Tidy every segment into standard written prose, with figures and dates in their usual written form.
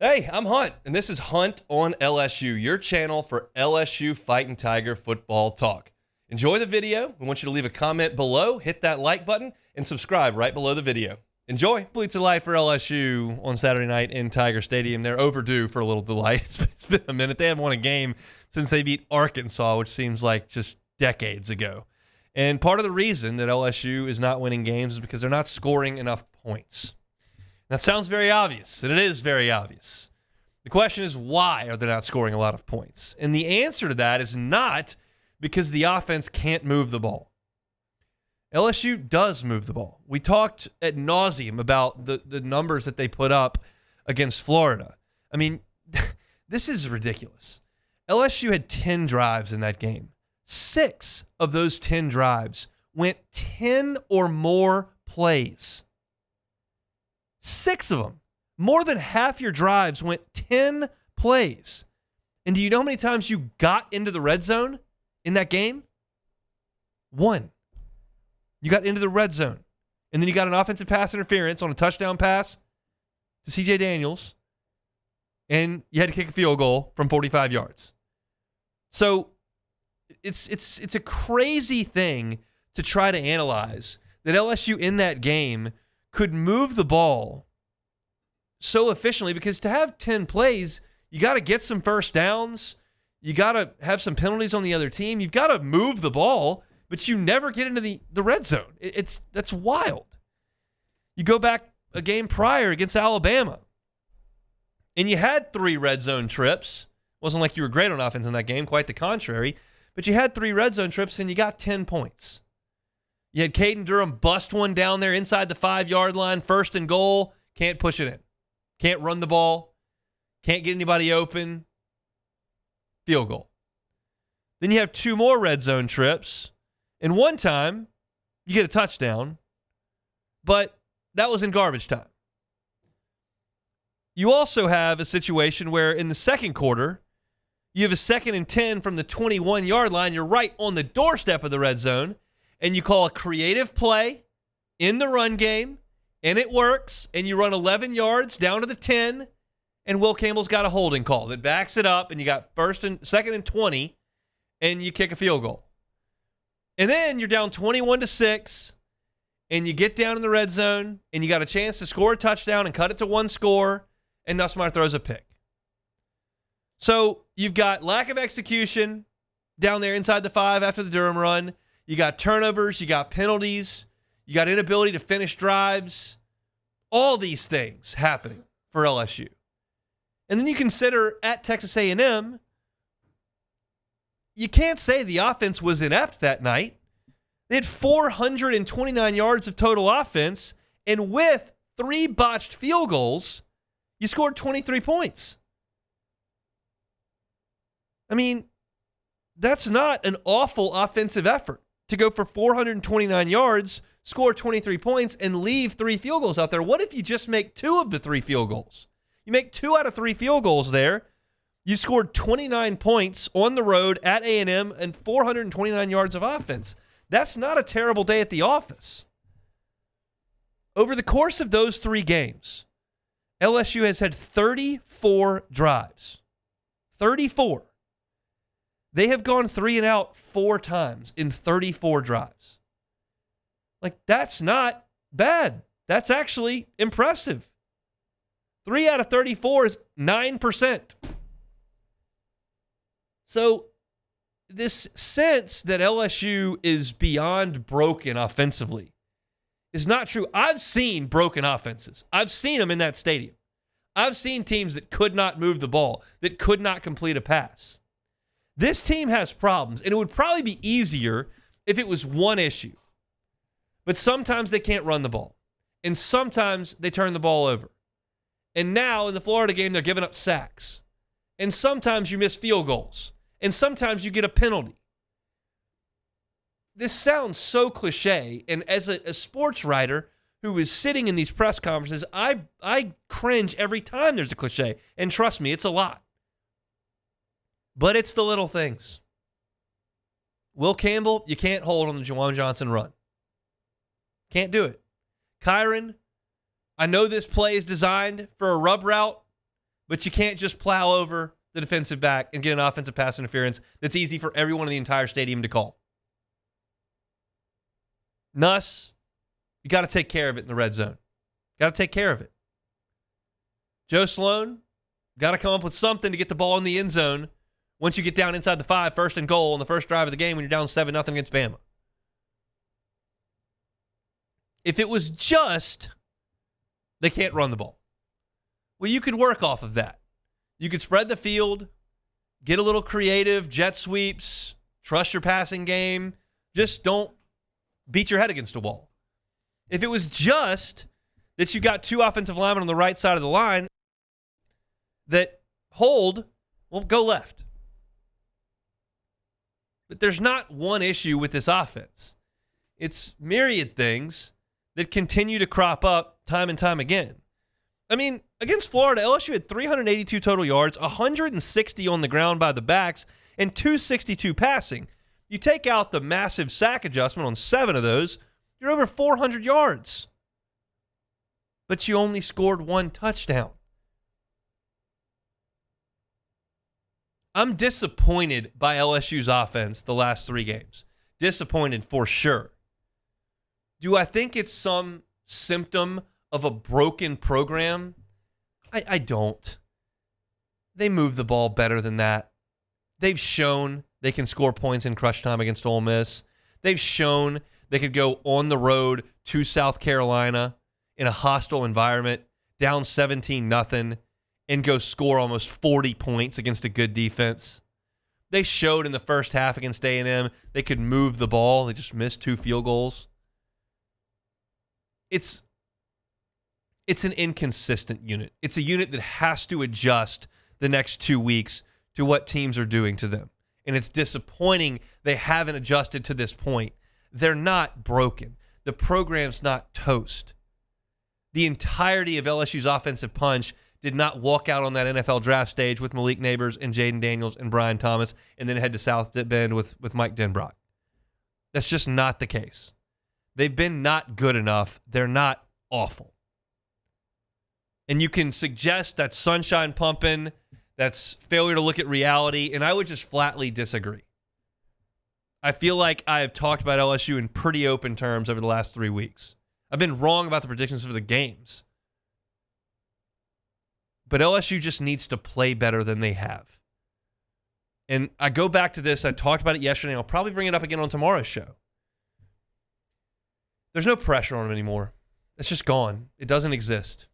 Hey, I'm Hunt, and this is Hunt on LSU, your channel for LSU Fighting Tiger football talk. Enjoy the video. We want you to leave a comment below, hit that like button, and subscribe right below the video. Enjoy. Athletes of life for LSU on Saturday night in Tiger Stadium. They're overdue for a little delight. It's been a minute. They haven't won a game since they beat Arkansas, which seems like just decades ago. And part of the reason that LSU is not winning games is because they're not scoring enough points. That sounds very obvious, and it is very obvious. The question is, why are they not scoring a lot of points? And the answer to that is not because the offense can't move the ball. LSU does move the ball. We talked ad nauseum about the numbers that they put up against Florida. I mean, this is ridiculous. LSU had 10 drives in that game. 6 of those 10 drives went 10 or more plays. 6 of them. More than half your drives went 10 plays. And do you know how many times you got into the red zone in that game? 1. You got into the red zone. And then you got an offensive pass interference on a touchdown pass to C.J. Daniels. And you had to kick a field goal from 45 yards. So it's a crazy thing to try to analyze that LSU in that game could move the ball so efficiently, because to have 10 plays, you got to get some first downs. You got to have some penalties on the other team. You've got to move the ball, but you never get into the red zone. That's wild. You go back a game prior against Alabama, and you had 3 red zone trips. Wasn't like you were great on offense in that game, quite the contrary, but you had 3 red zone trips, and you got 10 points. You had Caden Durham bust one down there inside the 5-yard line, 1st and goal, can't push it in. Can't run the ball, can't get anybody open, field goal. Then you have 2 more red zone trips, and one time you get a touchdown, but that was in garbage time. You also have a situation where in the second quarter, you have a 2nd and 10 from the 21-yard line. You're right on the doorstep of the red zone, and you call a creative play in the run game, and it works, and you run 11 yards down to the 10, and Will Campbell's got a holding call that backs it up, and you got 2nd and 20, and you kick a field goal. And then you're down 21-6, and you get down in the red zone, and you got a chance to score a touchdown and cut it to 1 score, and Nussmeier throws a pick. So you've got lack of execution down there inside the 5 after the Durham run. You got turnovers, you got penalties, you got inability to finish drives. All these things happening for LSU. And then you consider at Texas A&M, you can't say the offense was inept that night. They had 429 yards of total offense, and with 3 botched field goals, you scored 23 points. I mean, that's not an awful offensive effort to go for 429 yards, score 23 points, and leave 3 field goals out there. What if you just make 2 of the 3 field goals? You make 2 out of 3 field goals there. You scored 29 points on the road at A&M and 429 yards of offense. That's not a terrible day at the office. Over the course of those 3 games, LSU has had 34 drives. 34. They have gone 3 and out 4 times in 34 drives. Like, that's not bad. That's actually impressive. 3 out of 34 is 9%. So this sense that LSU is beyond broken offensively is not true. I've seen broken offenses. I've seen them in that stadium. I've seen teams that could not move the ball, that could not complete a pass. This team has problems, and it would probably be easier if it was one issue. But sometimes they can't run the ball, and sometimes they turn the ball over. And now in the Florida game, they're giving up sacks. And sometimes you miss field goals, and sometimes you get a penalty. This sounds so cliche, and as a sports writer who is sitting in these press conferences, I cringe every time there's a cliche. And trust me, it's a lot. But it's the little things. Will Campbell, you can't hold on the Juwan Johnson run. Can't do it. Kyron, I know this play is designed for a rub route, But you can't just plow over the defensive back and get an offensive pass interference that's easy for everyone in the entire stadium to call. Nuss, you got to take care of it in the red zone. Got to take care of it. Joe Sloan, got to come up with something to get the ball in the end zone once you get down inside the 5, first and goal on the first drive of the game when you're down 7-0 against Bama. If it was just they can't run the ball, well, you could work off of that. You could spread the field, get a little creative, jet sweeps, trust your passing game. Just don't beat your head against a wall. If it was just that you got 2 offensive linemen on the right side of the line that hold, well, go left. But there's not one issue with this offense. It's myriad things that continue to crop up time and time again. I mean, against Florida, LSU had 382 total yards, 160 on the ground by the backs, and 262 passing. You take out the massive sack adjustment on 7 of those, you're over 400 yards. But you only scored 1 touchdown. I'm disappointed by LSU's offense the last 3 games. Disappointed for sure. Do I think it's some symptom of a broken program? I don't. They move the ball better than that. They've shown they can score points in crunch time against Ole Miss. They've shown they could go on the road to South Carolina in a hostile environment, down 17-0, and go score almost 40 points against a good defense. They showed in the first half against A&M they could move the ball. They just missed 2 field goals. It's an inconsistent unit. It's a unit that has to adjust the next 2 weeks to what teams are doing to them. And it's disappointing they haven't adjusted to this point. They're not broken. The program's not toast. The entirety of LSU's offensive punch did not walk out on that NFL draft stage with Malik Neighbors and Jaden Daniels and Brian Thomas and then head to South Bend with Mike Denbrock. That's just not the case. They've been not good enough. They're not awful. And you can suggest that's sunshine pumping, that's failure to look at reality, and I would just flatly disagree. I feel like I have talked about LSU in pretty open terms over the last 3 weeks. I've been wrong about the predictions for the games. But LSU just needs to play better than they have. And I go back to this. I talked about it yesterday. I'll probably bring it up again on tomorrow's show. There's no pressure on them anymore. It's just gone. It doesn't exist.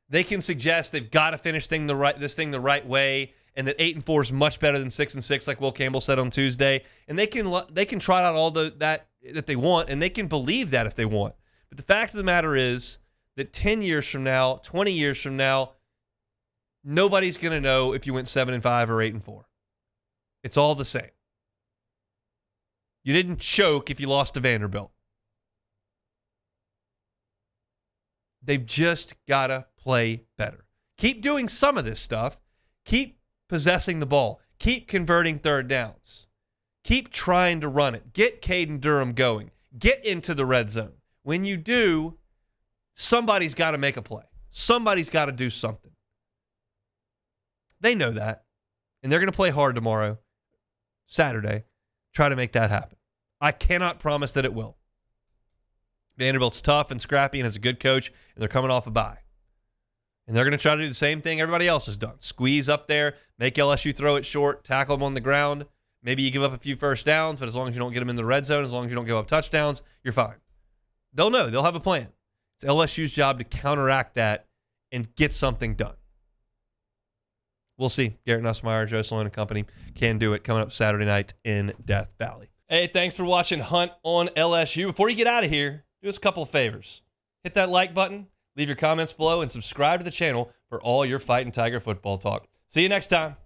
They can suggest they've got to finish this thing the right way, and that 8-4 is much better than 6-6, like Will Campbell said on Tuesday. And they can trot out all that they want, and they can believe that if they want. But the fact of the matter is that 10 years from now, 20 years from now, nobody's going to know if you went 7-5 or 8-4. It's all the same. You didn't choke if you lost to Vanderbilt. They've just got to play better. Keep doing some of this stuff. Keep possessing the ball. Keep converting third downs. Keep trying to run it. Get Caden Durham going. Get into the red zone. When you do, somebody's got to make a play. Somebody's got to do something. They know that. And they're going to play hard tomorrow, Saturday, try to make that happen. I cannot promise that it will. Vanderbilt's tough and scrappy and has a good coach, and they're coming off a bye. And they're going to try to do the same thing everybody else has done. Squeeze up there, make LSU throw it short, tackle them on the ground. Maybe you give up a few first downs, but as long as you don't get them in the red zone, as long as you don't give up touchdowns, you're fine. They'll know. They'll have a plan. It's LSU's job to counteract that and get something done. We'll see. Garrett Nussmeier, Joe Sloan and company can do it coming up Saturday night in Death Valley. Hey, thanks for watching Hunt on LSU. Before you get out of here, do us a couple of favors. Hit that like button, leave your comments below, and subscribe to the channel for all your Fighting Tiger football talk. See you next time.